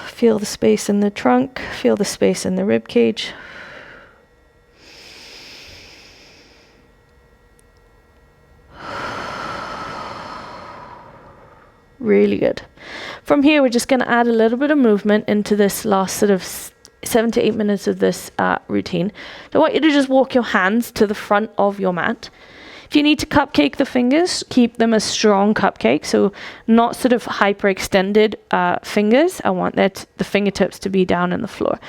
Feel the space in the trunk. Feel the space in the rib cage. Really good. From here, we're just going to add a little bit of movement into this last sort of 7 to 8 minutes of this routine. So I want you to just walk your hands to the front of your mat. If you need to cupcake the fingers, keep them a strong cupcake, so not sort of hyperextended fingers. I want the fingertips to be down in the floor.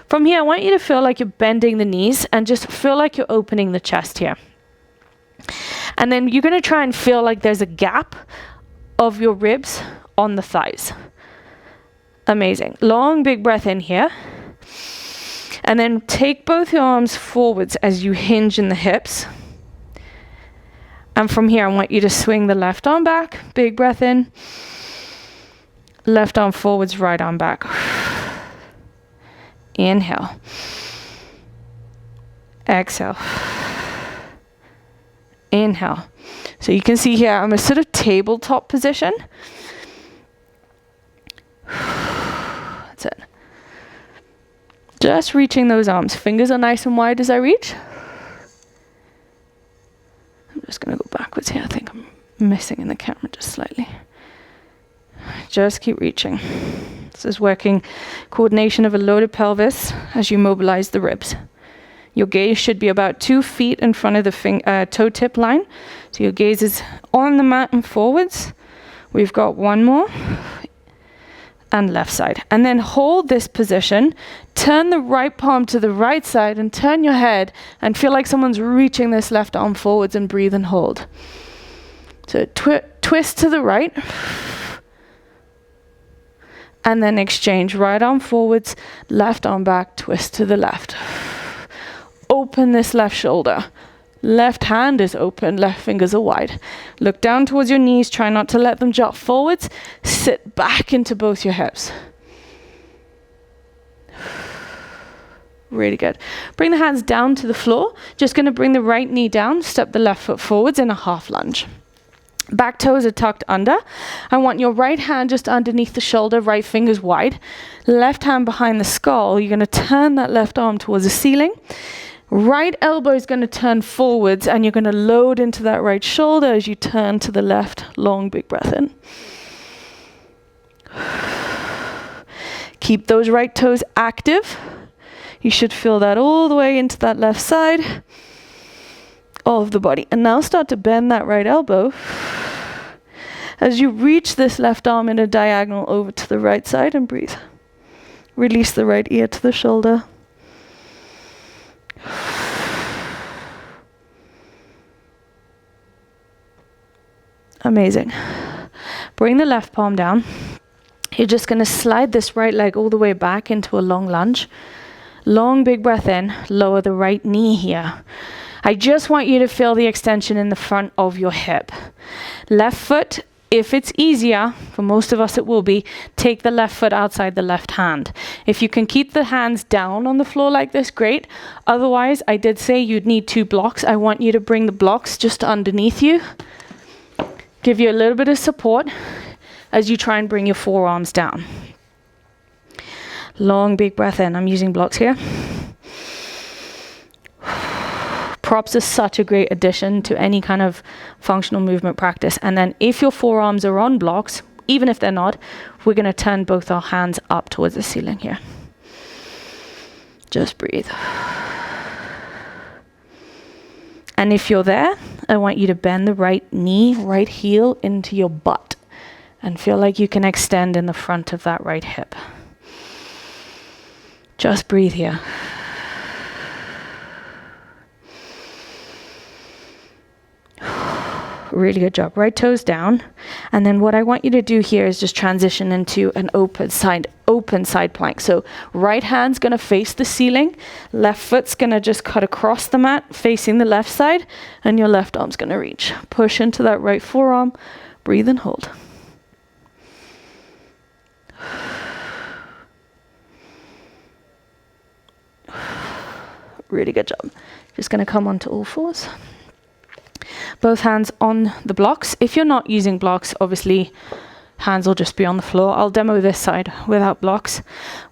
From here, I want you to feel like you're bending the knees and just feel like you're opening the chest here. And then you're going to try and feel like there's a gap of your ribs on the thighs. Amazing. Long, big breath in here. And then take both your arms forwards as you hinge in the hips. And from here, I want you to swing the left arm back. Big breath in. Left arm forwards, right arm back. Inhale. Exhale. Inhale. So you can see here, I'm a sort of tabletop position. That's it. Just reaching those arms. Fingers are nice and wide as I reach. I'm just going to go backwards here. I think I'm missing in the camera just slightly. Just keep reaching. This is working coordination of a loaded pelvis as you mobilize the ribs. Your gaze should be about 2 feet in front of the toe tip line. So your gaze is on the mat and forwards. We've got one more. And left side. And then hold this position. Turn the right palm to the right side and turn your head and feel like someone's reaching this left arm forwards, and breathe and hold. So twist to the right. And then exchange. Right arm forwards, left arm back, twist to the left. Open this left shoulder. Left hand is open, left fingers are wide. Look down towards your knees, try not to let them jut forwards. Sit back into both your hips. Really good. Bring the hands down to the floor. Just going to bring the right knee down, step the left foot forwards in a half lunge. Back toes are tucked under. I want your right hand just underneath the shoulder, right fingers wide. Left hand behind the skull. You're going to turn that left arm towards the ceiling. Right elbow is going to turn forwards, and you're going to load into that right shoulder as you turn to the left. Long, big breath in. Keep those right toes active. You should feel that all the way into that left side of the body. And now start to bend that right elbow as you reach this left arm in a diagonal over to the right side, and breathe. Release the right ear to the shoulder. Amazing. Bring the left palm down. You're just going to slide this right leg all the way back into a long lunge. Long, big breath in. Lower the right knee here. I just want you to feel the extension in the front of your hip. Left foot, if it's easier, for most of us it will be, take the left foot outside the left hand. If you can keep the hands down on the floor like this, great. Otherwise, I did say you'd need 2 blocks. I want you to bring the blocks just underneath you. Give you a little bit of support as you try and bring your forearms down. Long, big breath in. I'm using blocks here. Props are such a great addition to any kind of functional movement practice. And then if your forearms are on blocks, even if they're not, we're going to turn both our hands up towards the ceiling here. Just breathe. And if you're there, I want you to bend the right knee, right heel into your butt and feel like you can extend in the front of that right hip. Just breathe here. Really good job. Right toes down. And then what I want you to do here is just transition into an open side plank. So right hand's going to face the ceiling. Left foot's going to just cut across the mat facing the left side. And your left arm's going to reach. Push into that right forearm. Breathe and hold. Really good job. Just going to come onto all fours. Both hands on the blocks. If you're not using blocks, obviously hands will just be on the floor. I'll demo this side without blocks.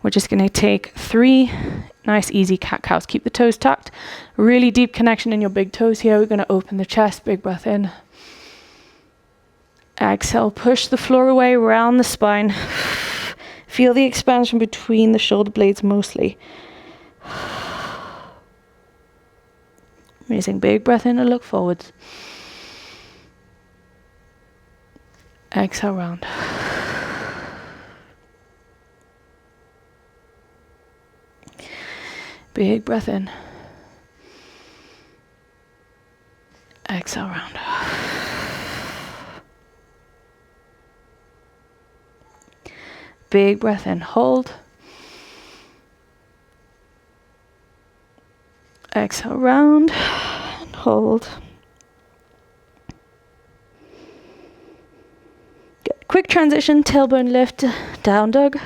We're just going to take 3 nice easy cat-cows. Keep the toes tucked. Really deep connection in your big toes here. We're going to open the chest. Big breath in. Exhale. Push the floor away, round the spine. Feel the expansion between the shoulder blades mostly. Amazing. Big breath in and look forwards. Exhale, round. Big breath in. Exhale, round. Big breath in. Hold. Exhale, round. And hold. Quick transition, tailbone lift, down dog.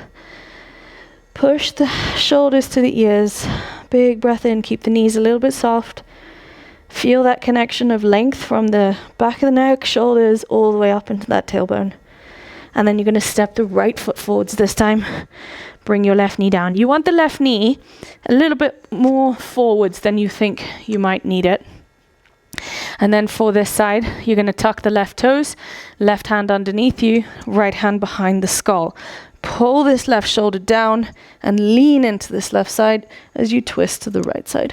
Push the shoulders to the ears. Big breath in, keep the knees a little bit soft. Feel that connection of length from the back of the neck, shoulders, all the way up into that tailbone. And then you're going to step the right foot forwards this time. Bring your left knee down. You want the left knee a little bit more forwards than you think you might need it. And then for this side, you're going to tuck the left toes, left hand underneath you, right hand behind the skull. Pull this left shoulder down and lean into this left side as you twist to the right side.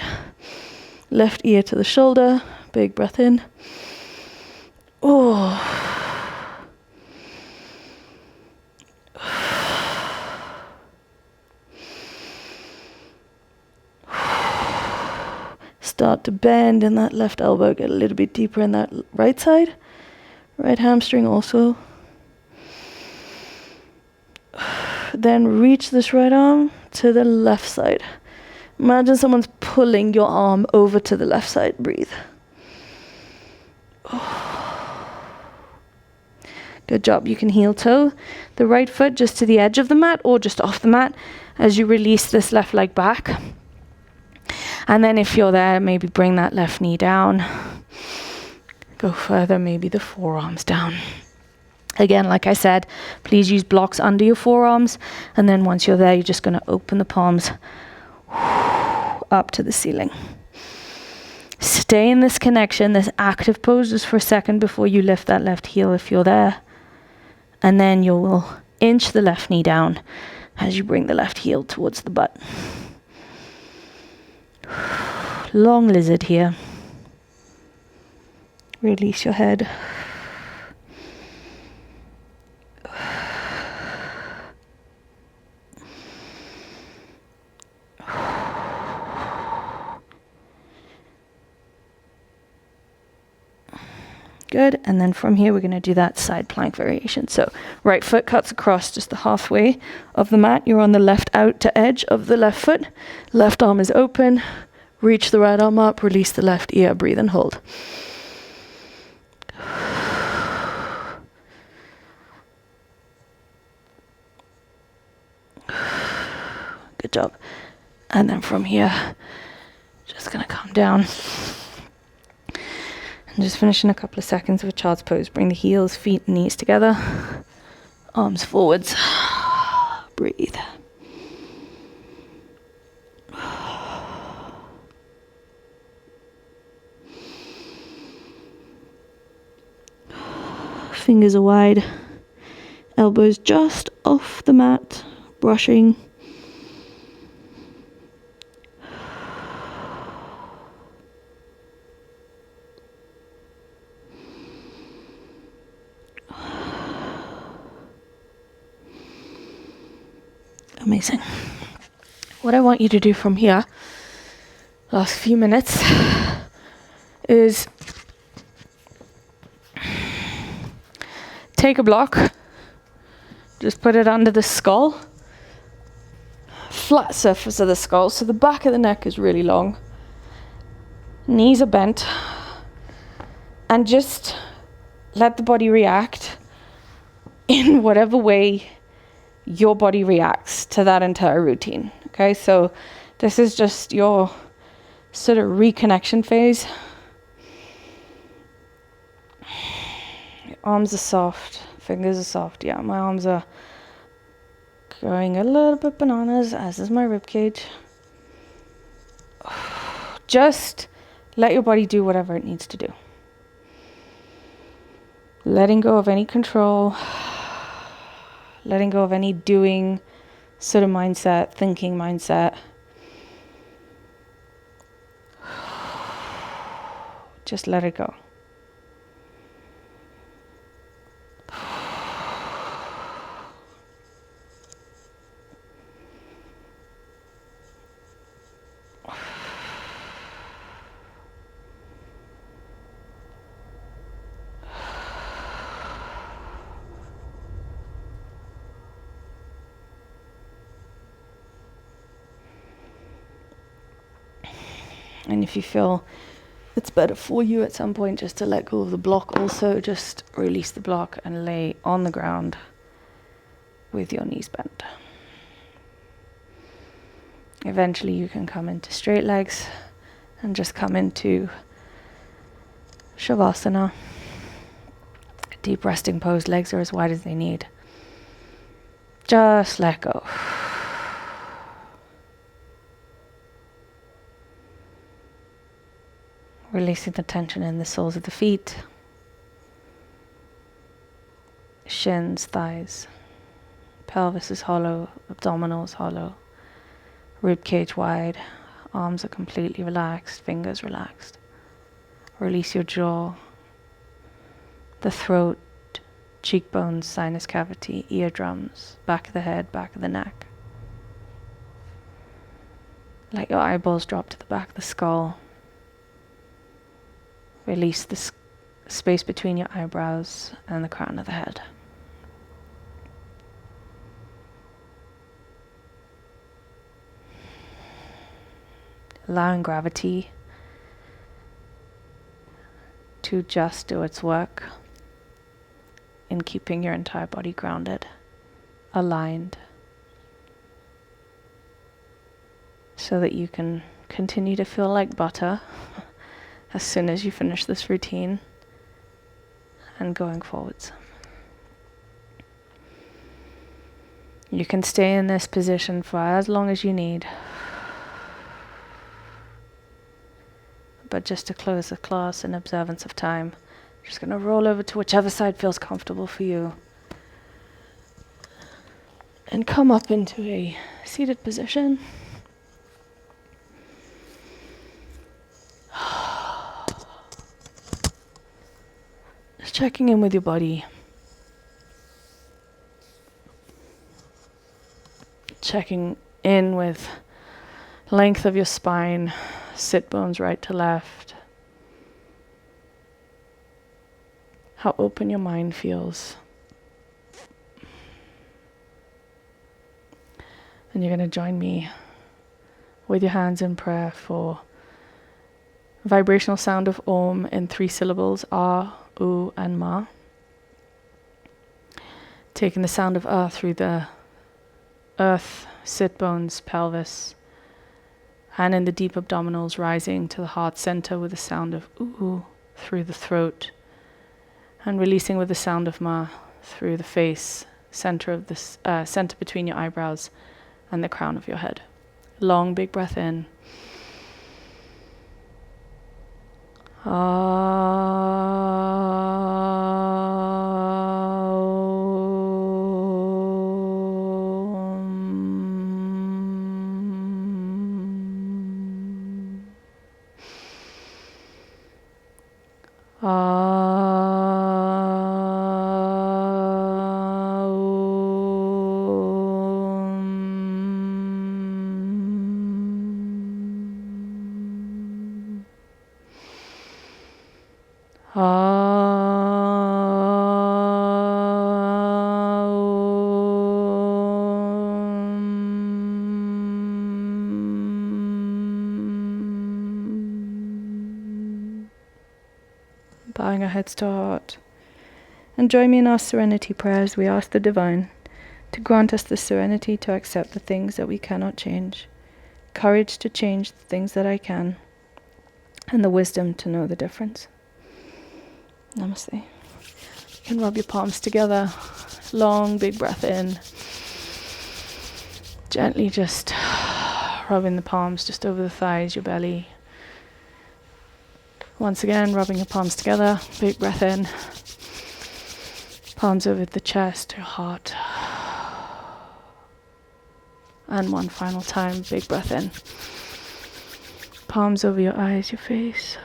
Left ear to the shoulder, big breath in. Oh. Start to bend in that left elbow, get a little bit deeper in that right side. Right hamstring also. Then reach this right arm to the left side. Imagine someone's pulling your arm over to the left side. Breathe. Good job. You can heel toe the right foot just to the edge of the mat or just off the mat as you release this left leg back. And then if you're there, maybe bring that left knee down. Go further, maybe the forearms down. Again, like I said, please use blocks under your forearms. And then once you're there, you're just going to open the palms up to the ceiling. Stay in this connection, this active pose just for a second before you lift that left heel if you're there. And then you will inch the left knee down as you bring the left heel towards the butt. Long lizard here. Release your head. Good. And then from here, we're going to do that side plank variation. So right foot cuts across just the halfway of the mat. You're on the left outer edge of the left foot. Left arm is open. Reach the right arm up. Release the left ear. Breathe and hold. Good job. And then from here, just going to come down. And just finish in a couple of seconds with child's pose. Bring the heels, feet, and knees together. Arms forwards. Breathe. Fingers are wide. Elbows just off the mat. Brushing. Amazing. What I want you to do from here, last few minutes, is take a block, just put it under the skull, flat surface of the skull, so the back of the neck is really long, knees are bent, and just let the body react in whatever way your body reacts to that entire routine. Okay, so this is just your sort of reconnection phase. Your arms are soft, fingers are soft. Yeah, my arms are going a little bit bananas, as is my rib cage. Just let your body do whatever it needs to do. Letting go of any control. Letting go of any doing sort of mindset, thinking mindset. Just let it go. And if you feel it's better for you at some point just to let go of the block, also just release the block and lay on the ground with your knees bent. Eventually you can come into straight legs and just come into Shavasana. Deep resting pose, legs are as wide as they need. Just let go. Releasing the tension in the soles of the feet, shins, thighs. Pelvis is hollow, abdominals hollow, rib cage wide, arms are completely relaxed, fingers relaxed. Release your jaw, the throat, cheekbones, sinus cavity, eardrums, back of the head, back of the neck. Let your eyeballs drop to the back of the skull. Release the space between your eyebrows and the crown of the head. Allowing gravity to just do its work in keeping your entire body grounded, aligned, so that you can continue to feel like butter as soon as you finish this routine and going forwards. You can stay in this position for as long as you need. But just to close the class in observance of time, I'm just going to roll over to whichever side feels comfortable for you. And come up into a seated position. Just checking in with your body. Checking in with length of your spine, sit bones right to left. how open your mind feels. And you're going to join me with your hands in prayer for vibrational sound of Om in 3 syllables, Ah, U, and Ma. Taking the sound of Ah through the earth, sit bones, pelvis, and in the deep abdominals, rising to the heart center with the sound of U through the throat, and releasing with the sound of Ma through the face, center between your eyebrows and the crown of your head. Long, big breath in. Bowing our heads to our heart. And join me in our serenity prayers. We ask the Divine to grant us the serenity to accept the things that we cannot change, courage to change the things that I can, and the wisdom to know the difference. Namaste. You can rub your palms together. Long, big breath in. Gently just rubbing the palms just over the thighs, your belly. Once again, rubbing your palms together. Big breath in. Palms over the chest, your heart. And one final time, big breath in. Palms over your eyes, your face.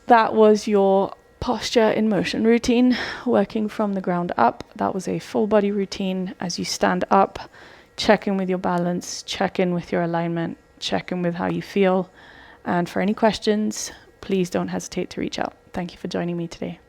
That was your posture in motion routine, working from the ground up. That was a full body routine. As you stand up, check in with your balance, check in with your alignment, check in with how you feel. And for any questions, please don't hesitate to reach out. Thank you for joining me today.